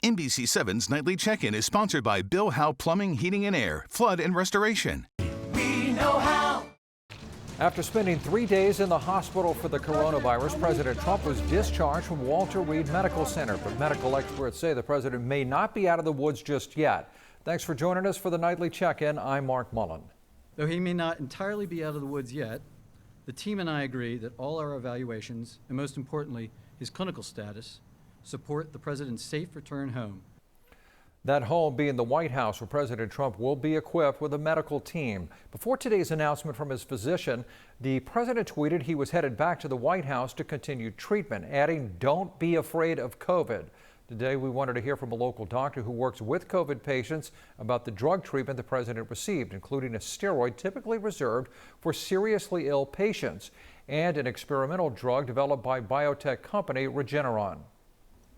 NBC7's Nightly Check-In is sponsored by Bill Howe Plumbing, Heating and Air, Flood and Restoration. We know how. After spending 3 days in the hospital for the coronavirus, President Trump was discharged from Walter Reed Medical Center. But medical experts say the president may not be out of the woods just yet. Thanks for joining us for the Nightly Check-In. I'm Mark Mullen. Though he may not entirely be out of the woods yet, the team and I agree that all our evaluations, and most importantly, his clinical status, support the president's safe return home. That home being the White House, where President Trump will be equipped with a medical team. Before today's announcement from his physician, the president tweeted he was headed back to the White House to continue treatment, adding, "Don't be afraid of COVID." Today, we wanted to hear from a local doctor who works with COVID patients about the drug treatment the president received, including a steroid typically reserved for seriously ill patients and an experimental drug developed by biotech company Regeneron.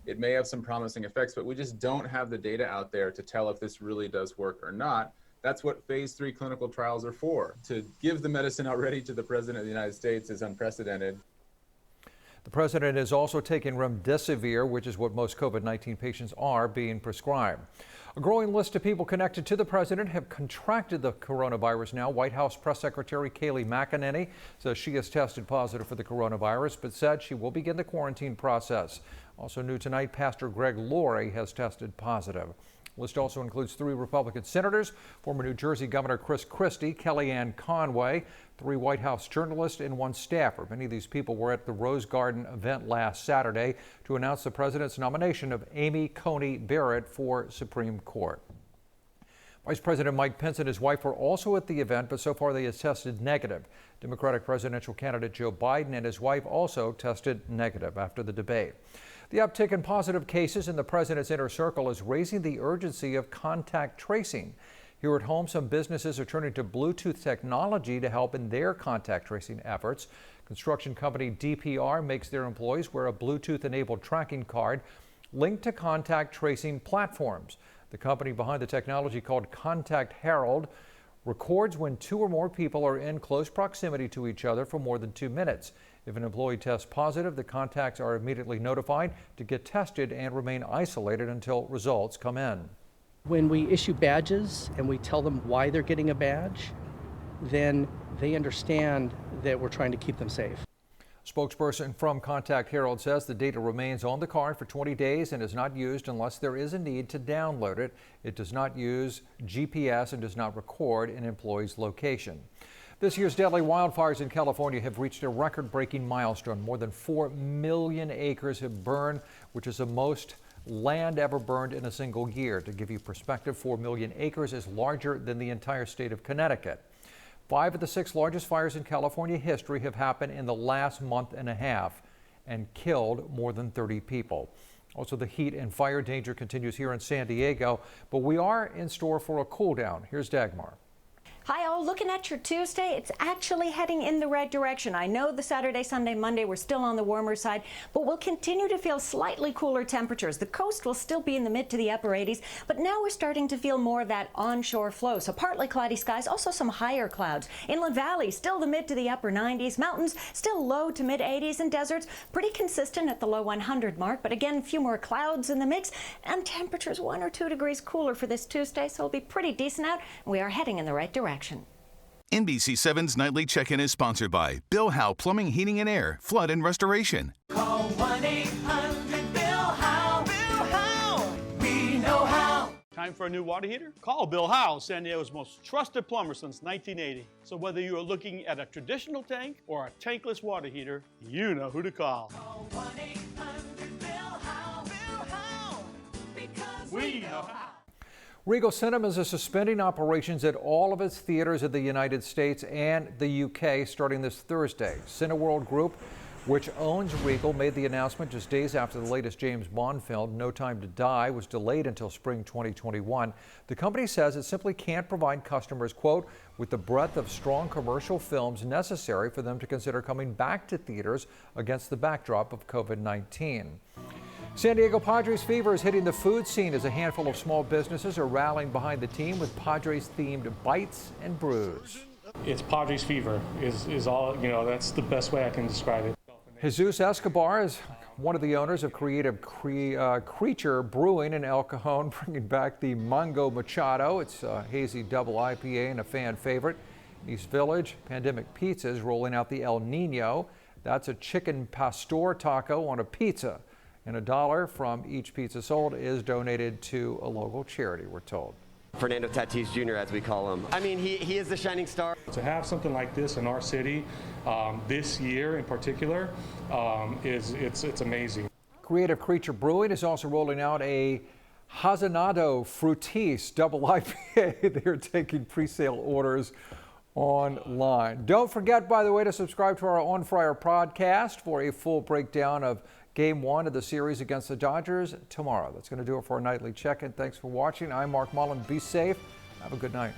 It may have some promising effects, but we just don't have the data out there to tell if this really does work or not. That's what phase 3 clinical trials are for. To give the medicine already to the president of the United States is unprecedented. The president is also taking remdesivir, which is what most COVID-19 patients are being prescribed. A growing list of people connected to the president have contracted the coronavirus now. White House Press Secretary Kayleigh McEnany says she has tested positive for the coronavirus, but said she will begin the quarantine process. Also new tonight, Pastor Greg Laurie has tested positive. The list also includes 3 Republican senators, former New Jersey Governor Chris Christie, Kellyanne Conway, 3 White House journalists, and 1 staffer. Many of these people were at the Rose Garden event last Saturday to announce the president's nomination of Amy Coney Barrett for Supreme Court. Vice President Mike Pence and his wife were also at the event, but so far they have tested negative. Democratic presidential candidate Joe Biden and his wife also tested negative after the debate. The uptick in positive cases in the president's inner circle is raising the urgency of contact tracing. Here at home, some businesses are turning to Bluetooth technology to help in their contact tracing efforts. Construction company DPR makes their employees wear a Bluetooth-enabled tracking card linked to contact tracing platforms. The company behind the technology, called Contact Herald, records when 2 or more people are in close proximity to each other for more than 2 minutes. If an employee tests positive, the contacts are immediately notified to get tested and remain isolated until results come in. When we issue badges and we tell them why they're getting a badge, then they understand that we're trying to keep them safe. Spokesperson from Contact Herald says the data remains on the card for 20 days and is not used unless there is a need to download it. It does not use GPS and does not record an employee's location. This year's deadly wildfires in California have reached a record-breaking milestone. More than 4 million acres have burned, which is the most land ever burned in a single year. To give you perspective, 4 million acres is larger than the entire state of Connecticut. 5 of the 6 largest fires in California history have happened in the last month and a half and killed more than 30 people. Also, the heat and fire danger continues here in San Diego, but we are in store for a cool down. Here's Dagmar. Hi all, looking at your Tuesday, it's actually heading in the right direction. I know the Saturday, Sunday, Monday, we're still on the warmer side, but we'll continue to feel slightly cooler temperatures. The coast will still be in the mid to the upper 80s, but now we're starting to feel more of that onshore flow. So partly cloudy skies, also some higher clouds. Inland Valley, still the mid to the upper 90s. Mountains, still low to mid 80s. And deserts, pretty consistent at the low 100 mark. But again, a few more clouds in the mix and temperatures 1 or 2 degrees cooler for this Tuesday. So it'll be pretty decent out. We are heading in the right direction. NBC7's Nightly Check-In is sponsored by Bill Howe Plumbing, Heating and Air, Flood and Restoration. Call 1-800-BILL-HOWE. Bill Howe. We know how. Time for a new water heater? Call Bill Howe, San Diego's most trusted plumber since 1980. So whether you are looking at a traditional tank or a tankless water heater, you know who to call. Call 1-800-BILL-HOWE. Bill Howe. Because we know how. Regal Cinemas is suspending operations at all of its theaters in the United States and the UK starting this Thursday. Cineworld Group, which owns Regal, made the announcement just days after the latest James Bond film, No Time to Die, was delayed until spring 2021. The company says it simply can't provide customers, quote, with the breadth of strong commercial films necessary for them to consider coming back to theaters against the backdrop of COVID-19. San Diego Padres fever is hitting the food scene as a handful of small businesses are rallying behind the team with Padres-themed bites and brews. It's Padres fever is all, that's the best way I can describe it. Jesus Escobar is One of the owners of Creative Creature Brewing in El Cajon bringing back the Mango Machado. It's a hazy double IPA and a fan favorite. East Village Pandemic Pizza is rolling out the El Nino. That's a chicken pastor taco on a pizza. And $1 from each pizza sold is donated to a local charity, we're told. Fernando Tatis Jr., as we call him. I mean, he is the shining star. To have something like this in our city this year in particular, it's amazing. Creative Creature Brewing is also rolling out a Hazenado Frutis double IPA. They're taking pre-sale orders online. Don't forget, by the way, to subscribe to our On Fire podcast for a full breakdown of Game 1 of the series against the Dodgers tomorrow. That's going to do it for our nightly check-in. Thanks for watching. I'm Mark Mullen. Be safe. Have a good night.